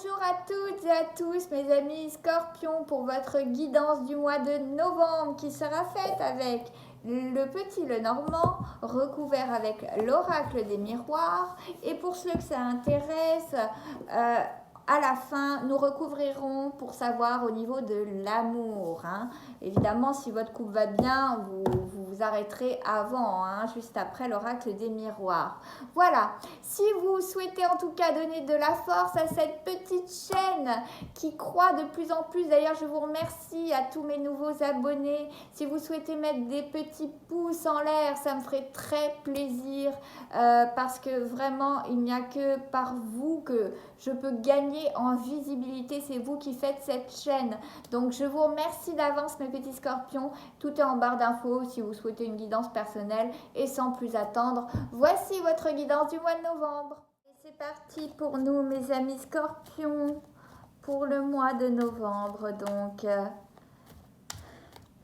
Bonjour à toutes et à tous mes amis scorpions pour votre guidance du mois de novembre qui sera faite avec le petit Lenormand recouvert avec l'oracle des miroirs et pour ceux que ça intéresse, à la fin nous recouvrirons pour savoir au niveau de l'amour. Évidemment si votre couple va bien vous arrêterez avant, juste après l'oracle des miroirs. Voilà, si vous souhaitez en tout cas donner de la force à cette petite chaîne qui croît de plus en plus, d'ailleurs je vous remercie à tous mes nouveaux abonnés, si vous souhaitez mettre des petits pouces en l'air, ça me ferait très plaisir parce que vraiment il n'y a que par vous que je peux gagner en visibilité, c'est vous qui faites cette chaîne. Donc je vous remercie d'avance mes petits scorpions, tout est en barre d'infos si vous souhaitez une guidance personnelle et sans plus attendre, voici votre guidance du mois de novembre. Et c'est parti pour nous mes amis scorpions pour le mois de novembre. Donc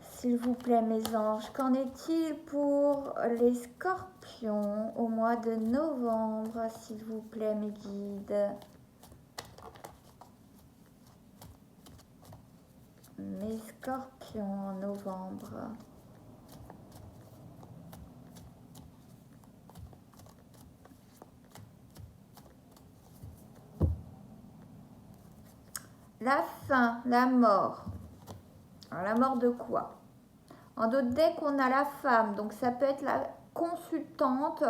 s'il vous plaît mes anges, qu'en est-il pour les scorpions au mois de novembre, s'il vous plaît mes guides? Mes scorpions en novembre. La fin, la mort. Alors la mort de quoi? En d'autres decks, on a la femme, donc ça peut être la consultante,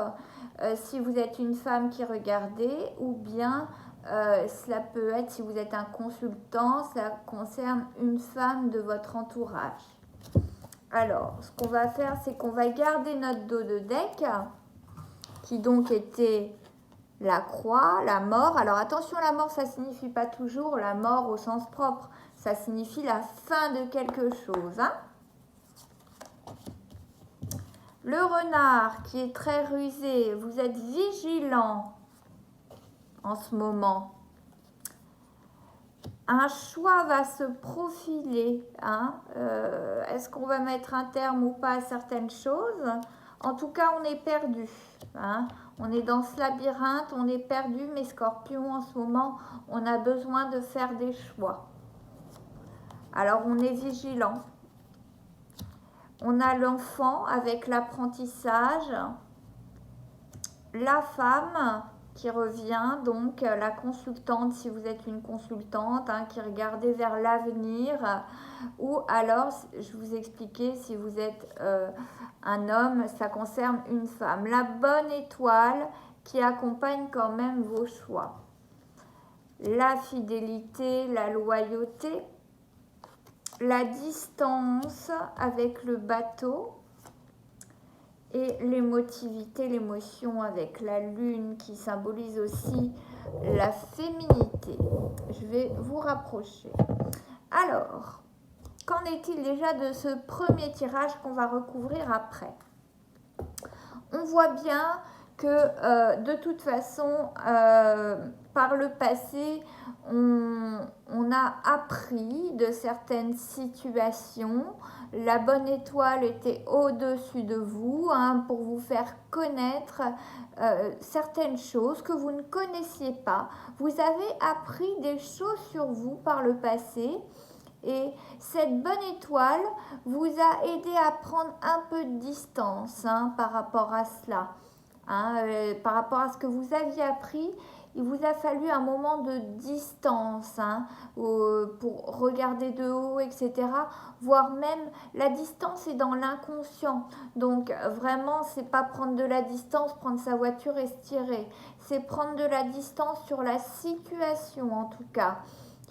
si vous êtes une femme qui regardez, ou bien cela peut être, si vous êtes un consultant, ça concerne une femme de votre entourage. Alors, ce qu'on va faire, c'est qu'on va garder notre dos de deck, qui donc était la croix, la mort. Alors attention, la mort, ça ne signifie pas toujours la mort au sens propre, ça signifie la fin de quelque chose, Le renard qui est très rusé, vous êtes vigilant en ce moment. Un choix va se profiler. Est-ce qu'on va mettre un terme ou pas à certaines choses? En tout cas, on est perdu. On est dans ce labyrinthe, on est perdu, mes scorpions, en ce moment, on a besoin de faire des choix. Alors, on est vigilant. On a l'enfant avec l'apprentissage, la femme qui revient, donc la consultante si vous êtes une consultante, qui regardez vers l'avenir, ou alors, je vous expliquais, si vous êtes un homme, ça concerne une femme. La bonne étoile qui accompagne quand même vos choix. La fidélité, la loyauté. La distance avec le bateau et l'émotivité, l'émotion avec la lune qui symbolise aussi la féminité. Je vais vous rapprocher. Alors, qu'en est-il déjà de ce premier tirage qu'on va recouvrir après? On voit bien que de toute façon, par le passé, on a appris de certaines situations. La bonne étoile était au-dessus de vous pour vous faire connaître certaines choses que vous ne connaissiez pas. Vous avez appris des choses sur vous par le passé. Et cette bonne étoile vous a aidé à prendre un peu de distance par rapport à cela. Par rapport à ce que vous aviez appris, il vous a fallu un moment de distance pour regarder de haut, etc. Voire même la distance est dans l'inconscient. Donc vraiment, c'est pas prendre de la distance, prendre sa voiture et se tirer. C'est prendre de la distance sur la situation en tout cas.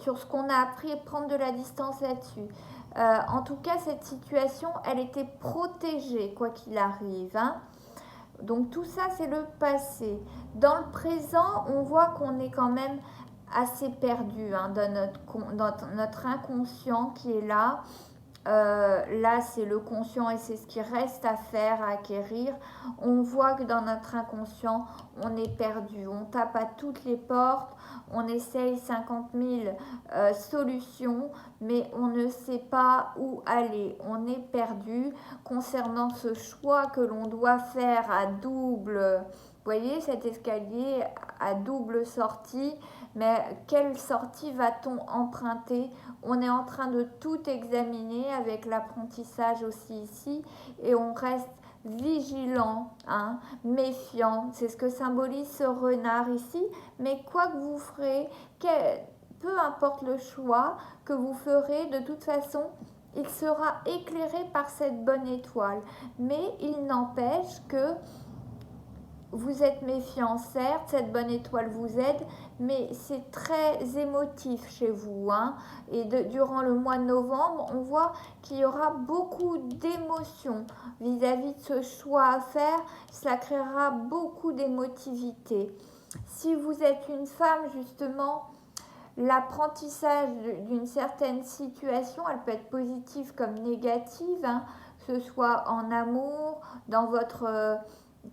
Sur ce qu'on a appris et prendre de la distance là-dessus. En tout cas, cette situation, elle était protégée, quoi qu'il arrive. Donc tout ça, c'est le passé. Dans le présent, on voit qu'on est quand même assez perdu dans notre inconscient qui est là. Là, c'est le conscient et c'est ce qui reste à faire, à acquérir. On voit que dans notre inconscient, on est perdu. On tape à toutes les portes, on essaye 50 000 solutions, mais on ne sait pas où aller. On est perdu concernant ce choix que l'on doit faire à double voyez cet escalier à double sortie, mais quelle sortie va-t-on emprunter? On est en train de tout examiner avec l'apprentissage aussi ici et on reste vigilant, hein, méfiant. C'est ce que symbolise ce renard ici. Mais quoi que vous ferez, peu importe le choix que vous ferez, de toute façon, il sera éclairé par cette bonne étoile. Mais il n'empêche que vous êtes méfiant, certes, cette bonne étoile vous aide, mais c'est très émotif chez vous, hein. Et durant le mois de novembre, on voit qu'il y aura beaucoup d'émotions vis-à-vis de ce choix à faire. Cela créera beaucoup d'émotivité. Si vous êtes une femme, justement, l'apprentissage d'une certaine situation, elle peut être positive comme négative, hein, que ce soit en amour, dans votre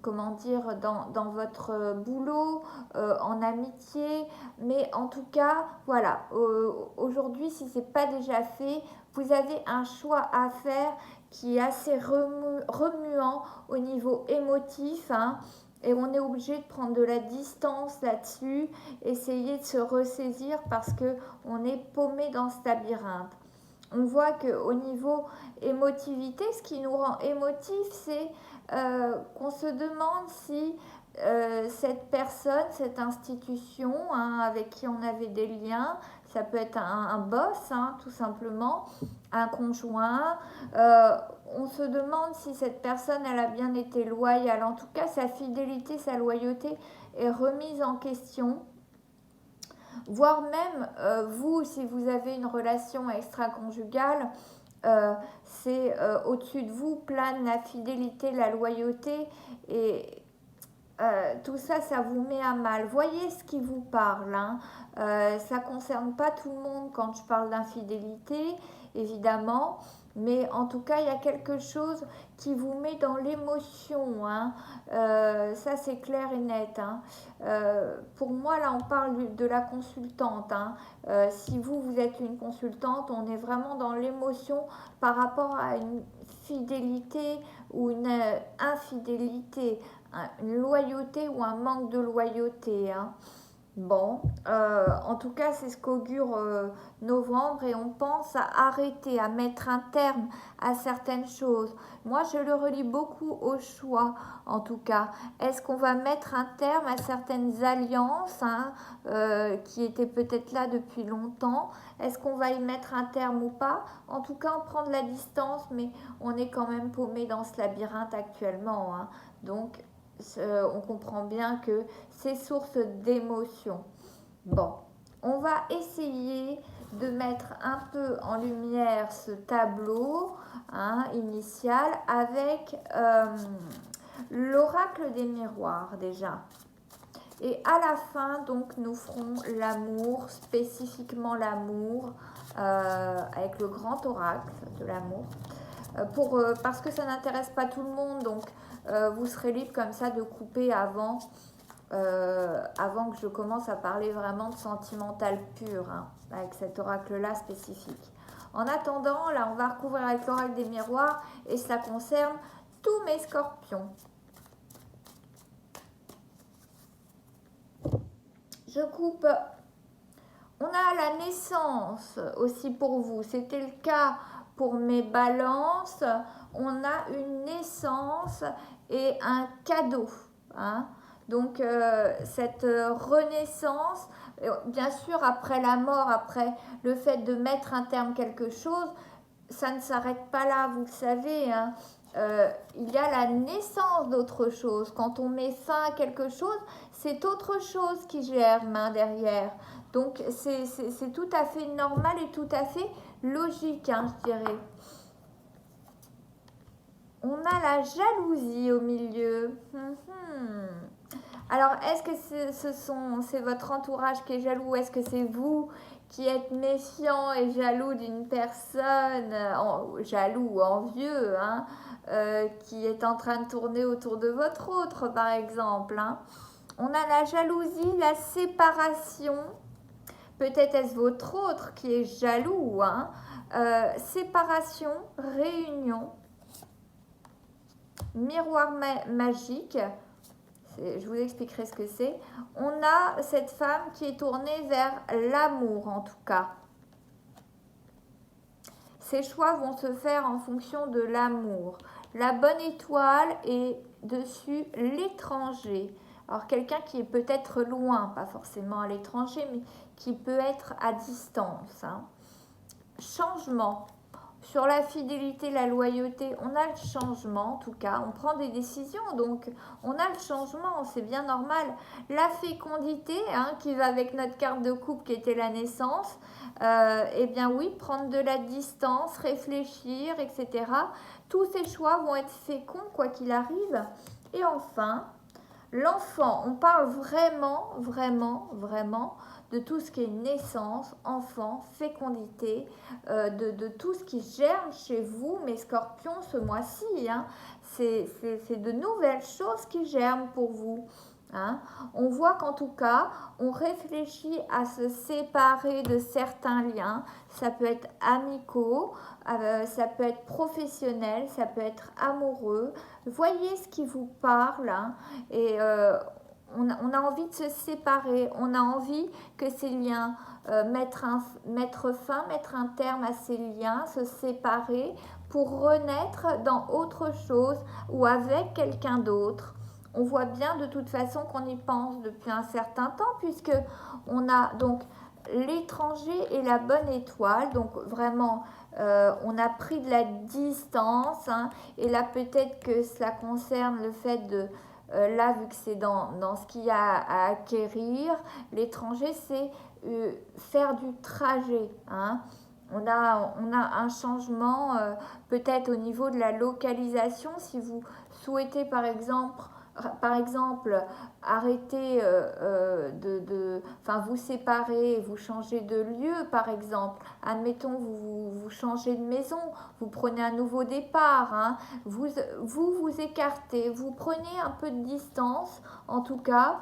comment dire, dans votre boulot, en amitié, mais en tout cas, voilà, aujourd'hui, si ce n'est pas déjà fait, vous avez un choix à faire qui est assez remuant au niveau émotif, hein, et on est obligé de prendre de la distance là-dessus, essayer de se ressaisir parce qu'on est paumé dans ce labyrinthe. On voit qu'au niveau émotivité, ce qui nous rend émotif, c'est qu'on se demande si cette personne, cette institution, hein, avec qui on avait des liens, ça peut être un boss, hein, tout simplement, un conjoint, on se demande si cette personne, elle a bien été loyale. En tout cas, sa fidélité, sa loyauté est remise en question. Voire même, vous, si vous avez une relation extra-conjugale, c'est au-dessus de vous plane la fidélité, la loyauté, et tout ça, ça vous met à mal. Voyez ce qui vous parle, hein. Ça ne concerne pas tout le monde quand je parle d'infidélité, évidemment, mais en tout cas, il y a quelque chose qui vous met dans l'émotion, hein. Ça, c'est clair et net, hein. Pour moi, là, on parle de la consultante, hein. Si vous êtes une consultante, on est vraiment dans l'émotion par rapport à une fidélité ou une infidélité, une loyauté ou un manque de loyauté, hein. Bon, en tout cas, c'est ce qu'augure novembre et on pense à arrêter, à mettre un terme à certaines choses. Moi, je le relie beaucoup au choix, en tout cas. Est-ce qu'on va mettre un terme à certaines alliances, hein, qui étaient peut-être là depuis longtemps? Est-ce qu'on va y mettre un terme ou pas? En tout cas, on prend de la distance, mais on est quand même paumé dans ce labyrinthe actuellement, hein. Donc, on comprend bien que c'est source d'émotion. Bon, on va essayer de mettre un peu en lumière ce tableau, hein, initial avec l'oracle des miroirs déjà. Et à la fin, donc, nous ferons l'amour, spécifiquement l'amour, avec le grand oracle de l'amour. Parce que ça n'intéresse pas tout le monde, donc vous serez libre comme ça de couper avant que je commence à parler vraiment de sentimental pur, hein, avec cet oracle-là spécifique. En attendant, là, on va recouvrir avec l'oracle des miroirs et ça concerne tous mes scorpions. Je coupe. On a la naissance aussi pour vous. C'était le cas pour mes balances. On a une naissance et un cadeau, hein. Donc, cette renaissance, bien sûr, après la mort, après le fait de mettre un terme à quelque chose, ça ne s'arrête pas là, vous le savez, hein. Il y a la naissance d'autre chose. Quand on met fin à quelque chose, c'est autre chose qui germe, hein, derrière. Donc, c'est tout à fait normal et tout à fait logique, hein, je dirais. On a la jalousie au milieu. Alors, est-ce que c'est votre entourage qui est jaloux? Est-ce que c'est vous qui êtes méfiant et jaloux d'une personne, jaloux, envieux, hein, qui est en train de tourner autour de votre autre, par exemple, hein? On a la jalousie, la séparation. Peut-être est-ce votre autre qui est jaloux, hein? Séparation, réunion, miroir magique, Je vous expliquerai ce que c'est. On a cette femme qui est tournée vers l'amour en tout cas. Ses choix vont se faire en fonction de l'amour. La bonne étoile est dessus l'étranger. Alors quelqu'un qui est peut-être loin, pas forcément à l'étranger, mais qui peut être à distance. Hein. Changement. Sur la fidélité, la loyauté, on a le changement en tout cas, on prend des décisions, donc on a le changement, c'est bien normal. La fécondité, hein, qui va avec notre carte de couple qui était la naissance, eh bien oui, prendre de la distance, réfléchir, etc. Tous ces choix vont être féconds quoi qu'il arrive. Et enfin, l'enfant, on parle vraiment, vraiment, vraiment de tout ce qui est naissance, enfant, fécondité, de tout ce qui germe chez vous, mes scorpions, ce mois-ci. Hein. C'est de nouvelles choses qui germent pour vous. Hein. On voit qu'en tout cas, on réfléchit à se séparer de certains liens. Ça peut être amicaux, ça peut être professionnel, ça peut être amoureux. Voyez ce qui vous parle hein, et on a envie de se séparer, on a envie que ces liens, mettre fin, mettre un terme à ces liens, se séparer pour renaître dans autre chose ou avec quelqu'un d'autre. On voit bien de toute façon qu'on y pense depuis un certain temps puisque on a donc l'étranger et la bonne étoile, donc vraiment on a pris de la distance hein, et là peut-être que cela concerne le fait de là vu que c'est dans ce qu'il y a à acquérir, l'étranger c'est faire du trajet. Hein. On a un changement peut-être au niveau de la localisation si vous souhaitez par exemple arrêter vous séparer, vous changez de lieu par exemple, admettons vous changez de maison, vous prenez un nouveau départ, hein, vous écartez, vous prenez un peu de distance en tout cas,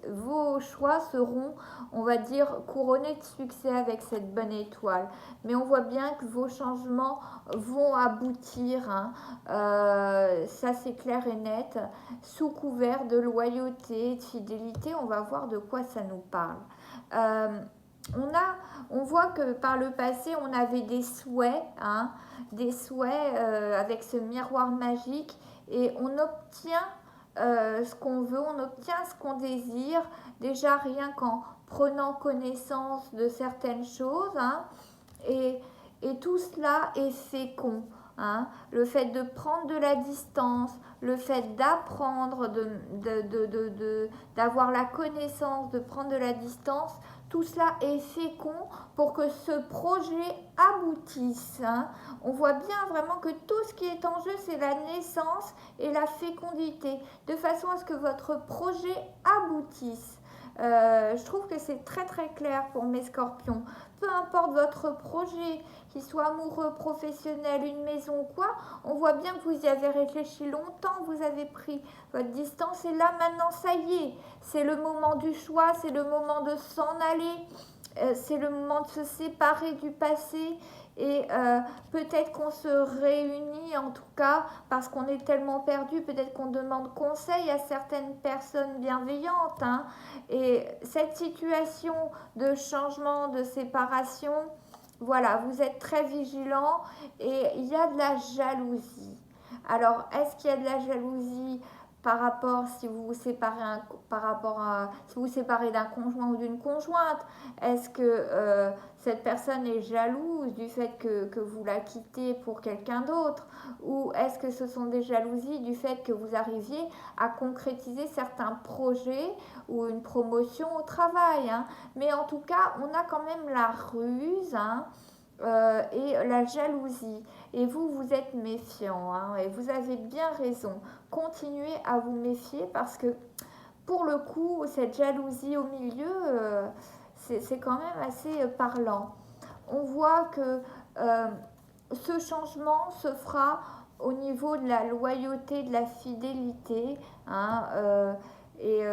vos choix seront, on va dire, couronnés de succès avec cette bonne étoile. Mais on voit bien que vos changements vont aboutir, hein, ça c'est clair et net, sous couvert de loyauté, de fidélité, on va voir de quoi ça nous parle. On voit que par le passé, on avait des souhaits, hein, avec ce miroir magique et on obtient ce qu'on veut, on obtient ce qu'on désire, déjà rien qu'en prenant connaissance de certaines choses, hein, et tout cela est fécond. Hein. Le fait de prendre de la distance, le fait d'apprendre, d'avoir la connaissance, de prendre de la distance, tout cela est fécond pour que ce projet aboutisse. Hein. On voit bien vraiment que tout ce qui est en jeu, c'est la naissance et la fécondité, de façon à ce que votre projet aboutisse. Je trouve que c'est très très clair pour mes scorpions. Peu importe votre projet, qu'il soit amoureux, professionnel, une maison ou quoi, on voit bien que vous y avez réfléchi longtemps, vous avez pris votre distance et là maintenant ça y est, c'est le moment du choix, c'est le moment de s'en aller, c'est le moment de se séparer du passé et peut-être qu'on se réunit en tout cas parce qu'on est tellement perdu, peut-être qu'on demande conseil à certaines personnes bienveillantes. Hein, et cette situation de changement, de séparation, voilà, vous êtes très vigilant et il y a de la jalousie. Alors, est-ce qu'il y a de la jalousie par rapport si vous vous séparez si vous séparez d'un conjoint ou d'une conjointe? Est-ce que cette personne est jalouse du fait que vous la quittez pour quelqu'un d'autre? Ou est-ce que ce sont des jalousies du fait que vous arriviez à concrétiser certains projets ou une promotion au travail? Hein. Mais en tout cas, on a quand même la ruse, hein, et la jalousie. Et vous êtes méfiant, hein, et vous avez bien raison. Continuez à vous méfier parce que pour le coup, cette jalousie au milieu, c'est quand même assez parlant. On voit que ce changement se fera au niveau de la loyauté, de la fidélité, hein, et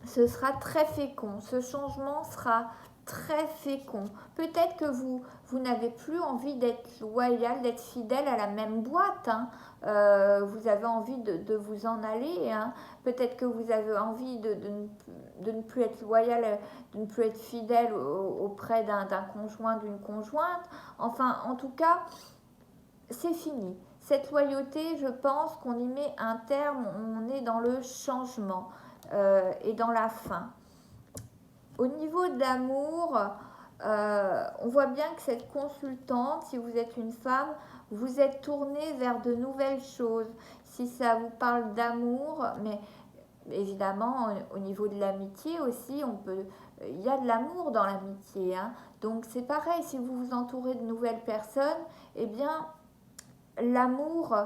ce sera très fécond. Ce changement sera très fécond. Peut-être que vous n'avez plus envie d'être loyal, d'être fidèle à la même boîte. Hein. Vous avez envie de vous en aller. Hein. Peut-être que vous avez envie de ne plus être loyal, de ne plus être fidèle auprès d'un conjoint, d'une conjointe. Enfin, en tout cas, c'est fini. Cette loyauté, je pense qu'on y met un terme, on est dans le changement et dans la fin. Au niveau de l'amour, on voit bien que cette consultante, si vous êtes une femme, vous êtes tournée vers de nouvelles choses. Si ça vous parle d'amour, mais évidemment, au niveau de l'amitié aussi, il y a de l'amour dans l'amitié. Hein. Donc c'est pareil, si vous vous entourez de nouvelles personnes, eh bien, l'amour,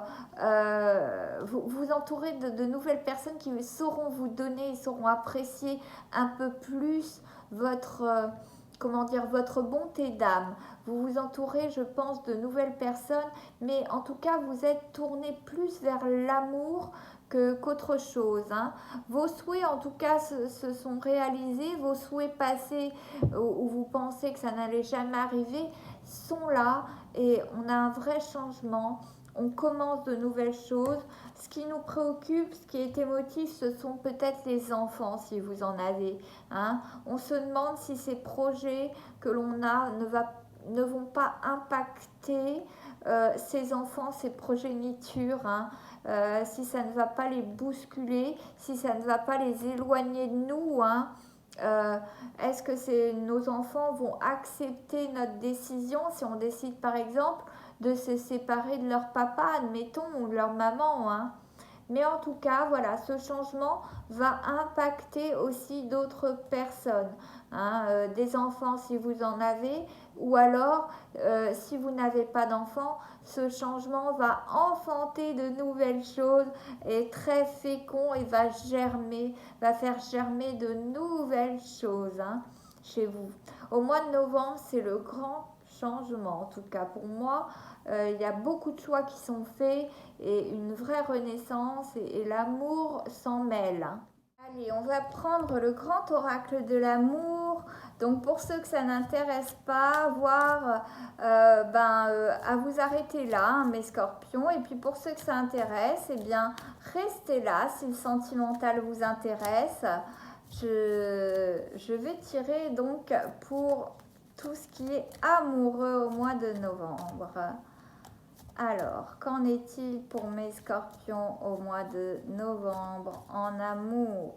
vous entourez de nouvelles personnes qui sauront vous donner, sauront apprécier un peu plus votre, votre bonté d'âme. Vous vous entourez, je pense, de nouvelles personnes, mais en tout cas, vous êtes tourné plus vers l'amour qu'autre chose. Hein. Vos souhaits, en tout cas, se sont réalisés. Vos souhaits passés, où vous pensez que ça n'allait jamais arriver, sont là et on a un vrai changement. On commence de nouvelles choses. Ce qui nous préoccupe, ce qui est émotif, ce sont peut-être les enfants, si vous en avez. Hein. On se demande si ces projets que l'on a ne vont pas impacter ces enfants, ces progénitures, hein. Si ça ne va pas les bousculer, si ça ne va pas les éloigner de nous. Hein. Est-ce que nos enfants vont accepter notre décision si on décide par exemple de se séparer de leur papa, admettons, ou de leur maman, hein. Mais en tout cas, voilà, ce changement va impacter aussi d'autres personnes, hein, des enfants si vous en avez, ou alors si vous n'avez pas d'enfants, ce changement va enfanter de nouvelles choses, est très fécond et va faire germer de nouvelles choses, hein, chez vous. Au mois de novembre, c'est le grand changement, en tout cas pour moi. Il y a beaucoup de choix qui sont faits et une vraie renaissance et l'amour s'en mêle. Allez, on va prendre le grand oracle de l'amour. Donc pour ceux que ça n'intéresse pas, à vous arrêter là, hein, mes scorpions. Et puis pour ceux que ça intéresse, eh bien restez là si le sentimental vous intéresse. Je vais tirer donc pour tout ce qui est amoureux au mois de novembre. Alors, qu'en est-il pour mes scorpions au mois de novembre en amour?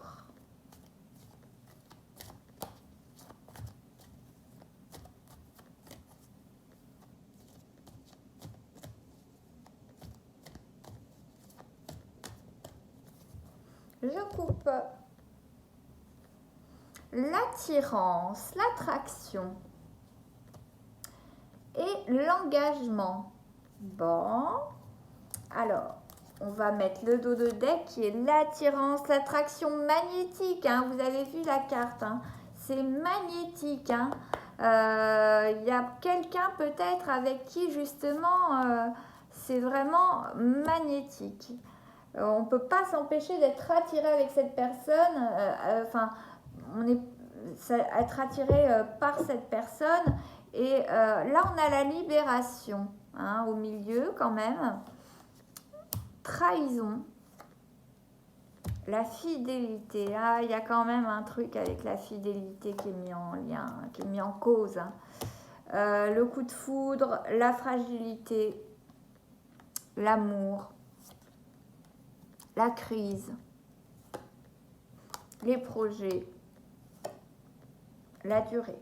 Je coupe l'attirance, l'attraction et l'engagement. Bon, alors, on va mettre le dos de deck qui est l'attirance, l'attraction magnétique. Hein, vous avez vu la carte, hein, c'est magnétique. Hein. Y a quelqu'un peut-être avec qui justement c'est vraiment magnétique. On ne peut pas s'empêcher d'être attiré avec cette personne. Être attiré par cette personne. Et là, on a la libération. Hein, au milieu quand même, trahison, la fidélité. Ah, il y a quand même un truc avec la fidélité qui est mis en lien, qui est mis en cause. Hein. Le coup de foudre, la fragilité, l'amour, la crise, les projets, la durée.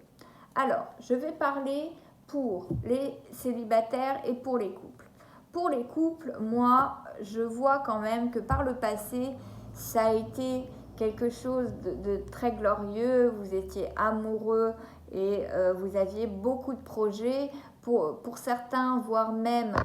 Alors, je vais parler pour les célibataires et pour les couples. Pour les couples, moi, je vois quand même que par le passé, ça a été quelque chose de très glorieux. Vous étiez amoureux et vous aviez beaucoup de projets. Pour certains, voire même,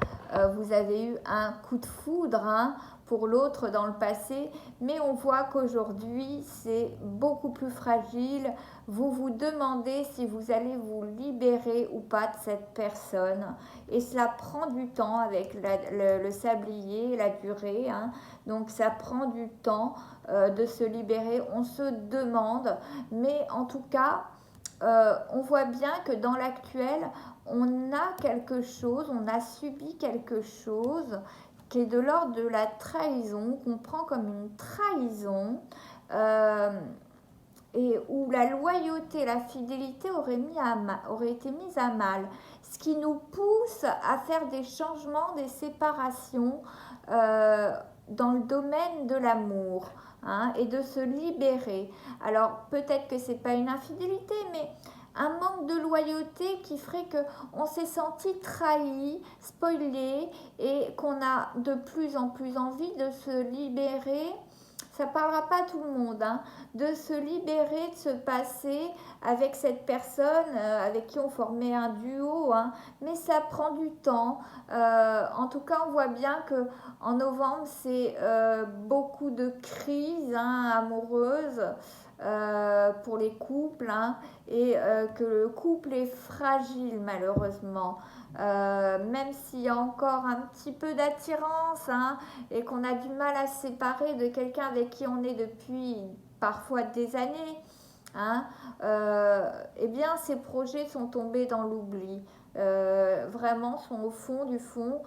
vous avez eu un coup de foudre, hein, pour l'autre dans le passé. Mais on voit qu'aujourd'hui, c'est beaucoup plus fragile. Vous vous demandez si vous allez vous libérer ou pas de cette personne. Et cela prend du temps avec le sablier, la durée. Hein. Donc ça prend du temps de se libérer. On se demande. Mais en tout cas, on voit bien que dans l'actuel, on a quelque chose, on a subi quelque chose qui est de l'ordre de la trahison, qu'on prend comme une trahison, euh, et où la loyauté, la fidélité aurait été mise à mal. Ce qui nous pousse à faire des changements, des séparations euh, dans le domaine de l'amour, hein, et de se libérer. Alors peut-être que c'est pas une infidélité, mais un manque de loyauté qui ferait que on s'est senti trahi, spoilé, et qu'on a de plus en plus envie de se libérer. Ça ne parlera pas à tout le monde, hein, de se libérer, de se passer avec cette personne avec qui on formait un duo, hein, mais ça prend du temps. En tout cas, on voit bien que en novembre, c'est beaucoup de crises, hein, amoureuses pour les couples, hein, et que le couple est fragile malheureusement. Même s'il y a encore un petit peu d'attirance, hein, et qu'on a du mal à se séparer de quelqu'un avec qui on est depuis parfois des années, hein, eh bien ces projets sont tombés dans l'oubli. Vraiment sont au fond du fond,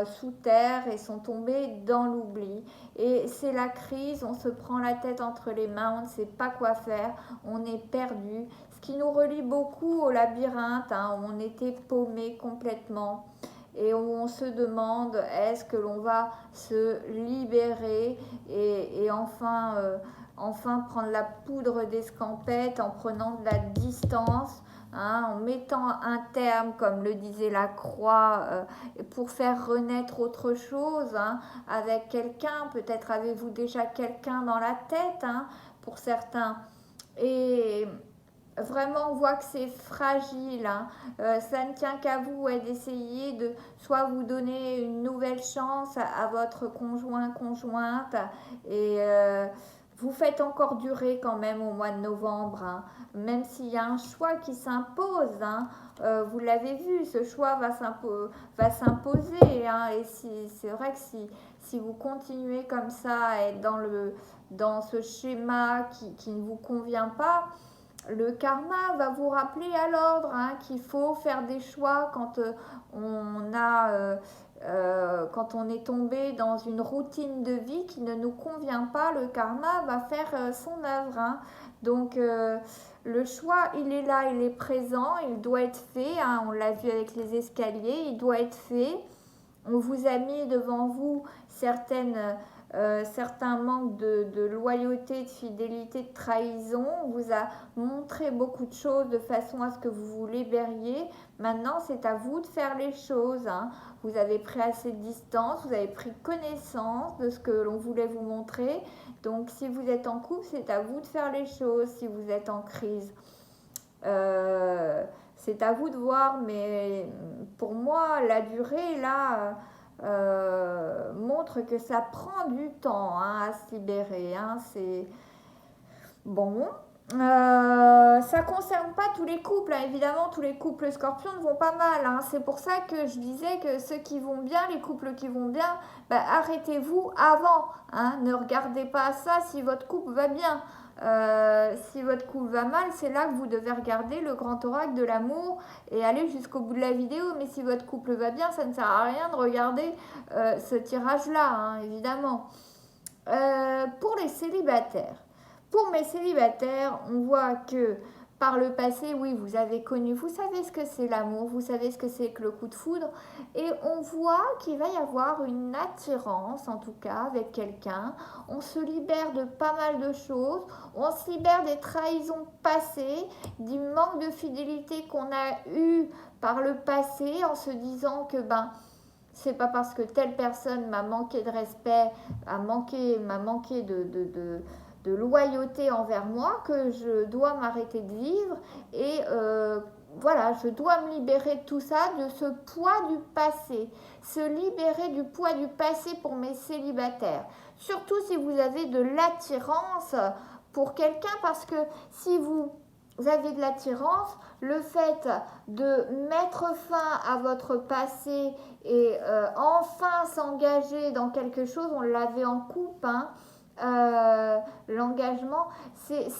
sous terre, et sont tombés dans l'oubli. Et c'est la crise, on se prend la tête entre les mains, on ne sait pas quoi faire, on est perdu. Ce qui nous relie beaucoup au labyrinthe, hein, où on était paumé complètement et où on se demande est-ce que l'on va se libérer et enfin prendre la poudre d'escampette en prenant de la distance, hein, en mettant un terme, comme le disait Lacroix, pour faire renaître autre chose, hein, avec quelqu'un. Peut-être avez-vous déjà quelqu'un dans la tête, hein, pour certains. Et vraiment, on voit que c'est fragile, hein. Ça ne tient qu'à vous, ouais, d'essayer de soit vous donner une nouvelle chance à votre conjoint, conjointe, et vous faites encore durer quand même au mois de novembre, hein. Même s'il y a un choix qui s'impose, hein. Vous l'avez vu, ce choix va s'imposer, hein. Et c'est vrai que si vous continuez comme ça à être dans ce schéma qui ne vous convient pas, le karma va vous rappeler à l'ordre, hein, qu'il faut faire des choix quand on est tombé dans une routine de vie qui ne nous convient pas. Le karma va faire son œuvre, hein. Donc le choix, il est là, il est présent, il doit être fait, hein. On l'a vu avec les escaliers, il doit être fait. On vous a mis devant vous certains manques de loyauté, de fidélité, de trahison. On vous a montré beaucoup de choses de façon à ce que vous vous libériez. Maintenant, c'est à vous de faire les choses, hein. Vous avez pris assez de distance, vous avez pris connaissance de ce que l'on voulait vous montrer. Donc, si vous êtes en couple, c'est à vous de faire les choses. Si vous êtes en crise, c'est à vous de voir. Mais pour moi, la durée, là, montre que ça prend du temps, hein, à se libérer, hein. C'est bon. Ça ne concerne pas tous les couples, hein. Évidemment, tous les couples scorpions vont pas mal, hein. C'est pour ça que je disais que ceux qui vont bien, les couples qui vont bien, bah, arrêtez-vous avant, hein. Ne regardez pas ça si votre couple va bien. Si votre couple va mal, c'est là que vous devez regarder le grand oracle de l'amour et aller jusqu'au bout de la vidéo. Mais si votre couple va bien, ça ne sert à rien de regarder ce tirage-là, hein, évidemment. Pour les célibataires. Pour mes célibataires, on voit que par le passé, oui, vous avez connu, vous savez ce que c'est l'amour, vous savez ce que c'est que le coup de foudre, et on voit qu'il va y avoir une attirance, en tout cas, avec quelqu'un. On se libère de pas mal de choses, on se libère des trahisons passées, du manque de fidélité qu'on a eu par le passé, en se disant que, ben, c'est pas parce que telle personne m'a manqué de respect, m'a manqué de loyauté envers moi que je dois m'arrêter de vivre. Et voilà, je dois me libérer de tout ça, de ce poids du passé. Se libérer du poids du passé pour mes célibataires. Surtout si vous avez de l'attirance pour quelqu'un, parce que si vous avez de l'attirance, le fait de mettre fin à votre passé et enfin s'engager dans quelque chose, on l'avait en couple, hein, l'engagement, c'est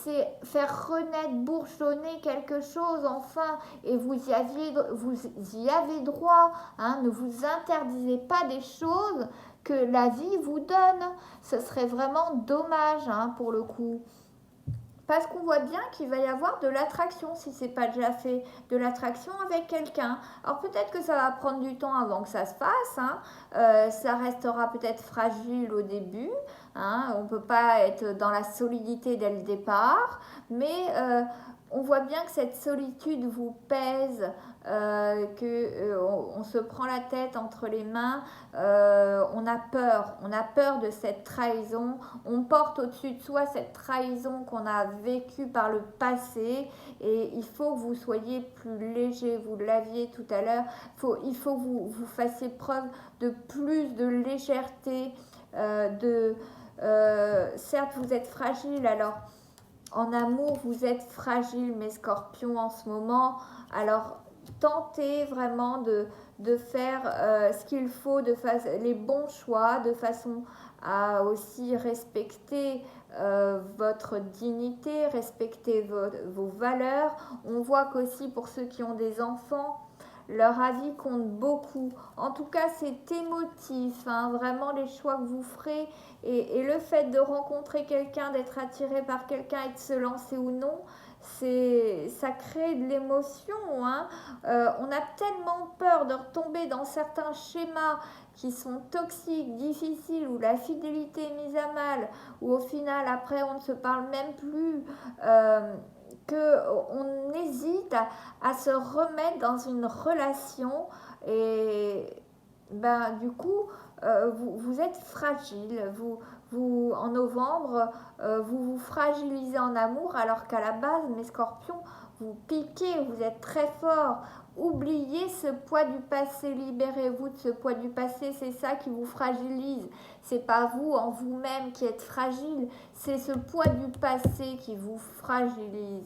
faire renaître, bourgeonner quelque chose, enfin, et vous y avez droit, hein, ne vous interdisez pas des choses que la vie vous donne. Ce serait vraiment dommage, hein, pour le coup. Parce qu'on voit bien qu'il va y avoir de l'attraction, si c'est pas déjà fait, de l'attraction avec quelqu'un. Alors peut-être que ça va prendre du temps avant que ça se fasse, hein. Ça restera peut-être fragile au début, hein. On ne peut pas être dans la solidité dès le départ, mais on voit bien que cette solitude vous pèse, qu'on se prend la tête entre les mains, on a peur de cette trahison, on porte au-dessus de soi cette trahison qu'on a vécue par le passé, et il faut que vous soyez plus léger, vous l'aviez tout à l'heure, il faut que vous fassiez preuve de plus de légèreté, certes vous êtes fragile, alors en amour vous êtes fragile mes scorpions en ce moment, alors tentez vraiment de faire ce qu'il faut, les bons choix, de façon à aussi respecter votre dignité, respecter vos valeurs. On voit qu'aussi pour ceux qui ont des enfants, leur avis compte beaucoup. En tout cas, c'est émotif, hein, vraiment les choix que vous ferez, et le fait de rencontrer quelqu'un, d'être attiré par quelqu'un et de se lancer ou non, ça crée de l'émotion, hein. On a tellement peur de retomber dans certains schémas qui sont toxiques, difficiles, où la fidélité est mise à mal, où au final après on ne se parle même plus, qu'on hésite à se remettre dans une relation, et ben, du coup vous êtes fragile, en novembre, vous vous fragilisez en amour, alors qu'à la base, mes scorpions, vous piquez, vous êtes très fort. Oubliez ce poids du passé, libérez-vous de ce poids du passé, c'est ça qui vous fragilise. C'est pas vous en vous-même qui êtes fragile, c'est ce poids du passé qui vous fragilise.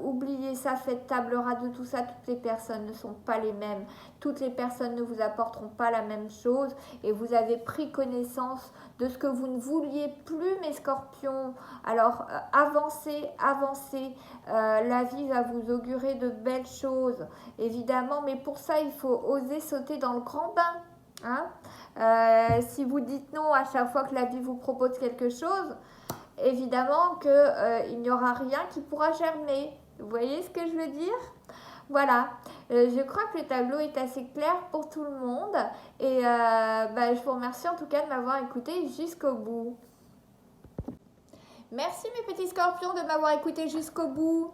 Oubliez ça, faites table rase de tout ça. Toutes les personnes ne sont pas les mêmes, toutes les personnes ne vous apporteront pas la même chose, et vous avez pris connaissance de ce que vous ne vouliez plus, mes scorpions. Alors avancez, avancez, la vie va vous augurer de belles choses, évidemment, mais pour ça il faut oser sauter dans le grand bain, hein. Si vous dites non à chaque fois que la vie vous propose quelque chose, évidemment qu'il n'y aura rien qui pourra germer. Vous voyez ce que je veux dire? Voilà, je crois que le tableau est assez clair pour tout le monde, et je vous remercie en tout cas de m'avoir écouté jusqu'au bout. Merci mes petits scorpions de m'avoir écouté jusqu'au bout.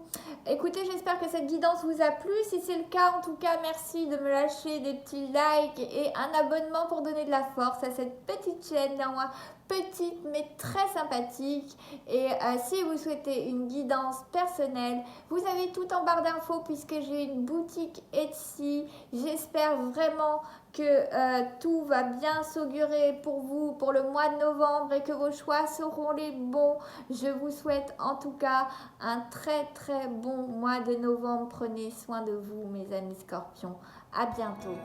Écoutez, j'espère que cette guidance vous a plu. Si c'est le cas, en tout cas, merci de me lâcher des petits likes et un abonnement pour donner de la force à cette petite chaîne, néanmoins petite mais très sympathique. Et si vous souhaitez une guidance personnelle, vous avez tout en barre d'infos puisque j'ai une boutique Etsy. J'espère vraiment que tout va bien s'augurer pour vous pour le mois de novembre et que vos choix seront les bons. Je vous souhaite en tout cas un très très bon mois de novembre. Prenez soin de vous mes amis scorpions. À bientôt.